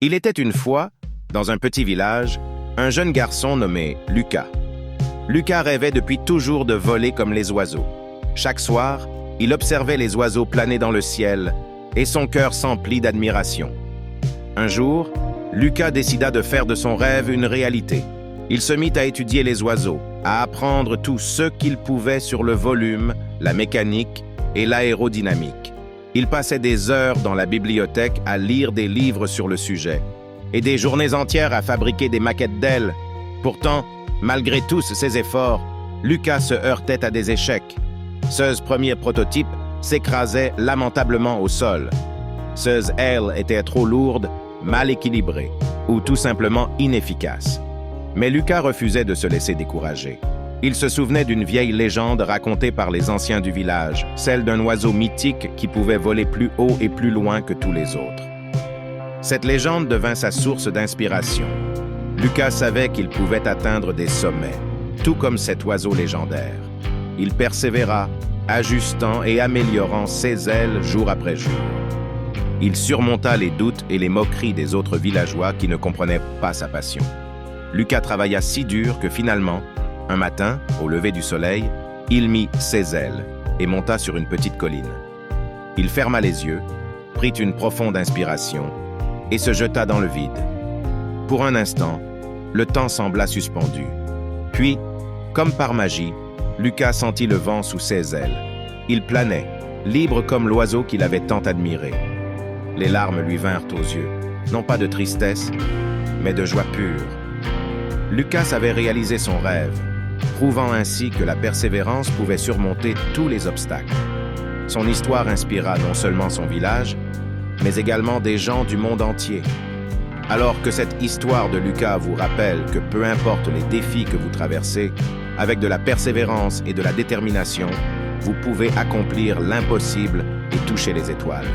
Il était une fois, dans un petit village, un jeune garçon nommé Lucas. Lucas rêvait depuis toujours de voler comme les oiseaux. Chaque soir, il observait les oiseaux planer dans le ciel et son cœur s'emplit d'admiration. Un jour, Lucas décida de faire de son rêve une réalité. Il se mit à étudier les oiseaux, à apprendre tout ce qu'il pouvait sur le volume, la mécanique et l'aérodynamique. Il passait des heures dans la bibliothèque à lire des livres sur le sujet et des journées entières à fabriquer des maquettes d'ailes. Pourtant, malgré tous ses efforts, Lucas se heurtait à des échecs. Ses premiers prototypes s'écrasaient lamentablement au sol. Ses ailes étaient trop lourdes, mal équilibrées ou tout simplement inefficaces. Mais Lucas refusait de se laisser décourager. Il se souvenait d'une vieille légende racontée par les anciens du village, celle d'un oiseau mythique qui pouvait voler plus haut et plus loin que tous les autres. Cette légende devint sa source d'inspiration. Lucas savait qu'il pouvait atteindre des sommets, tout comme cet oiseau légendaire. Il persévéra, ajustant et améliorant ses ailes jour après jour. Il surmonta les doutes et les moqueries des autres villageois qui ne comprenaient pas sa passion. Lucas travailla si dur que finalement, un matin, au lever du soleil, il mit ses ailes et monta sur une petite colline. Il ferma les yeux, prit une profonde inspiration et se jeta dans le vide. Pour un instant, le temps sembla suspendu. Puis, comme par magie, Lucas sentit le vent sous ses ailes. Il planait, libre comme l'oiseau qu'il avait tant admiré. Les larmes lui vinrent aux yeux, non pas de tristesse, mais de joie pure. Lucas avait réalisé son rêve, prouvant ainsi que la persévérance pouvait surmonter tous les obstacles. Son histoire inspira non seulement son village, mais également des gens du monde entier. Alors que cette histoire de Lucas vous rappelle que peu importe les défis que vous traversez, avec de la persévérance et de la détermination, vous pouvez accomplir l'impossible et toucher les étoiles.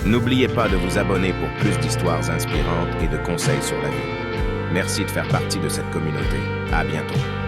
N'oubliez pas de vous abonner pour plus d'histoires inspirantes et de conseils sur la vie. Merci de faire partie de cette communauté. À bientôt.